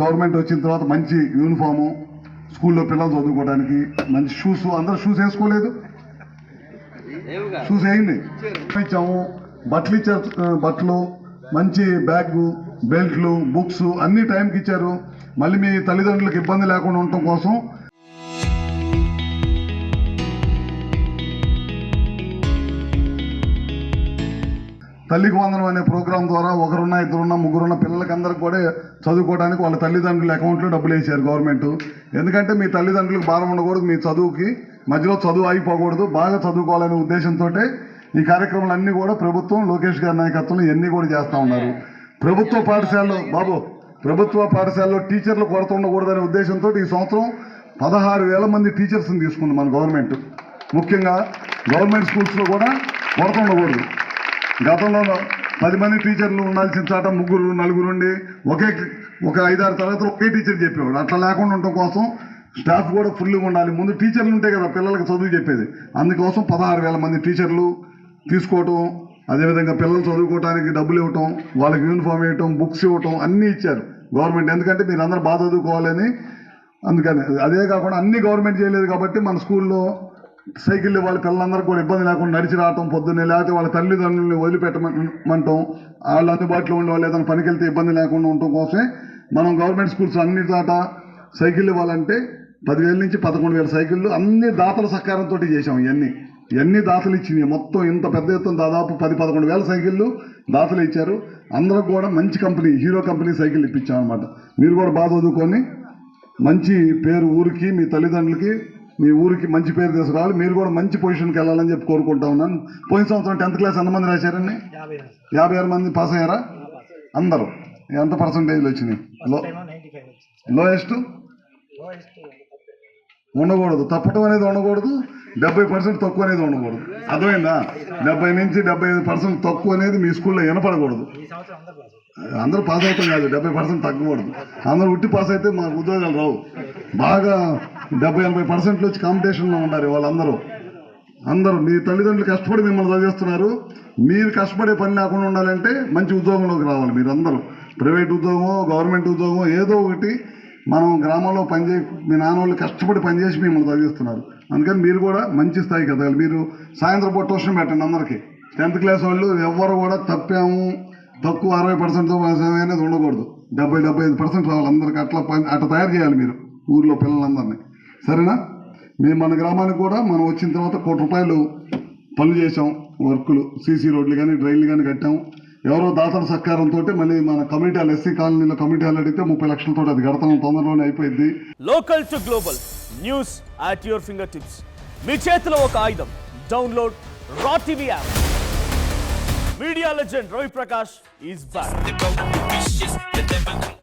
Government వచ్చిన తర్వాత మంచి యూనిఫాము, స్కూల్లో పిల్లలు చదువుకోవడానికి మంచి షూస్, అందరూ షూస్ వేసుకోలేదు, షూస్ వేయండి ఇచ్చాము. బట్టలు ఇచ్చారు, బట్టలు, మంచి బ్యాగ్, బెల్ట్లు, బుక్స్ అన్ని టైంకి ఇచ్చారు. మళ్ళీ మీ తల్లిదండ్రులకు ఇబ్బంది లేకుండా ఉండటం కోసం తల్లికి వందనం అనే ప్రోగ్రాం ద్వారా ఒకరున్నా, ఇద్దరున్నా, ముగ్గురున్న పిల్లలకి అందరికి కూడా చదువుకోవడానికి వాళ్ళ తల్లిదండ్రుల అకౌంట్లో డబ్బులు వేసారు గవర్నమెంట్. ఎందుకంటే మీ తల్లిదండ్రులకు భారం ఉండకూడదు, మీ చదువుకి మధ్యలో చదువు అయిపోకూడదు, బాగా చదువుకోవాలనే ఉద్దేశంతో ఈ కార్యక్రమాలన్నీ కూడా ప్రభుత్వం లోకేష్ గారి నాయకత్వంలో ఇవన్నీ కూడా చేస్తూ ఉన్నారు. ప్రభుత్వ పాఠశాలలో టీచర్లు కొరత ఉండకూడదనే ఉద్దేశంతో ఈ సంవత్సరం 16,000 మంది టీచర్స్ని తీసుకుంది మన గవర్నమెంట్. ముఖ్యంగా గవర్నమెంట్ స్కూల్స్లో కూడా కొరత ఉండకూడదు. గతంలో 10 మంది టీచర్లు ఉండాల్సిన చాట 3, 4 ఉండి ఒక 5-6 తరగతులు ఒకే టీచర్ చెప్పేవాడు. అట్లా లేకుండా ఉండటం కోసం స్టాఫ్ కూడా ఫుల్గా ఉండాలి. ముందు టీచర్లు ఉంటే కదా పిల్లలకి చదువు చెప్పేది. అందుకోసం 16,000 మంది టీచర్లు తీసుకోవటం, అదేవిధంగా పిల్లలు చదువుకోవడానికి డబ్బులు ఇవ్వటం, వాళ్ళకి యూనిఫామ్ ఇవ్వటం, బుక్స్ ఇవ్వటం అన్నీ ఇచ్చారు గవర్నమెంట్. ఎందుకంటే మీరు అందరూ బాగా చదువుకోవాలని. అందుకని అదే కాకుండా అన్ని గవర్నమెంట్ చేయలేదు కాబట్టి మన స్కూల్లో సైకిల్ ఇవ్వాలి, పిల్లలందరికీ కూడా ఇబ్బంది లేకుండా నడిచి రావటం పొద్దున్నే, లేకపోతే వాళ్ళ తల్లిదండ్రులని వదిలిపెట్టమంటాం, వాళ్ళు అందుబాటులో ఉండేవాళ్ళు ఏదైనా పనికి వెళ్తే ఇబ్బంది లేకుండా ఉండటం కోసమే మనం గవర్నమెంట్ స్కూల్స్ అన్ని దాటా సైకిల్ ఇవ్వాలంటే 10,000 నుంచి 11,000 సైకిళ్ళు అన్ని దాతల సహకారంతో చేసాం. ఇవన్నీ దాతలు ఇచ్చినాయి. మొత్తం ఇంత పెద్ద ఎత్తున దాదాపు 10-11,000 సైకిళ్ళు దాతలు ఇచ్చారు. అందరూ కూడా మంచి కంపెనీ, హీరో కంపెనీ సైకిల్ ఇప్పించాం అనమాట. మీరు కూడా బాగా చదువుకొని మంచి పేరు ఊరికి, మీ తల్లిదండ్రులకి, మీ ఊరికి మంచి పేరు తీసుకురావాలి. మీరు కూడా మంచి పొజిషన్కి వెళ్ళాలని చెప్పి కోరుకుంటా ఉన్నాను. పోయిన సంవత్సరం 10th క్లాస్ ఎంతమంది రాశారండి? 56 మంది పాస్ అయ్యారా? అందరూ ఎంత పర్సంటేజ్లు వచ్చినాయి? లోయెస్ట్ ఉండకూడదు, తప్పటం అనేది ఉండకూడదు, 70% తక్కువ అనేది ఉండకూడదు. అర్థమైందా? 70 నుంచి 75% తక్కువ అనేది మీ స్కూల్లో వినపడకూడదు. అందరూ పాస్ అవుతాం కాదు, 70% తగ్గకూడదు. అందరూ ఉట్టి పాస్ అయితే మాకు ఉద్యోగాలు రావు. బాగా 70-80% వచ్చి కాంపిటీషన్లో ఉండాలి వాళ్ళందరూ. మీ తల్లిదండ్రులు కష్టపడి మిమ్మల్ని చదివిస్తున్నారు. మీరు కష్టపడే పని లేకుండా ఉండాలంటే మంచి ఉద్యోగంలోకి రావాలి. మీరు అందరూ ప్రైవేట్ ఉద్యోగమో, గవర్నమెంట్ ఉద్యోగమో ఏదో ఒకటి మనం గ్రామంలో మీ నాన్న వాళ్ళు కష్టపడి పనిచేసి మిమ్మల్ని చదివిస్తున్నారు. అందుకని మీరు కూడా మంచి స్థాయికి ఎదగాలి. మీరు సాయంత్రం పూట ట్యూషన్ పెట్టండి అందరికీ. 10th క్లాస్ వాళ్ళు ఎవ్వరు కూడా తప్పాము, తక్కువ 60% అనేది ఉండకూడదు. 70-75% రావాలి అందరికీ. అట్లా తయారు చేయాలి మీరు ఊర్లో పిల్లలందరినీ. సరేనా? మేము మన గ్రామానికి కూడా మనం వచ్చిన తర్వాత ₹1 కోటి పనులు చేసాం. వర్కులు, సీసీ రోడ్లు కానీ, డ్రైన్లు కానీ కట్టాము. ఎవరో దాతల సహకారంతో మళ్ళీ మన కమ్యూనిటీ హాల్, ఎస్సీ కాలనీలో కమ్యూనిటీ హాల్ అడిగితే 30 లక్షలతో అది కడతాం, తొందరలోనే అయిపోయింది. Local to global news at your fingertips. మీ చేతిలో ఒక ఆయుధం. డౌన్లోడ్ రా TV app. Media legend Ravi Prakash is back.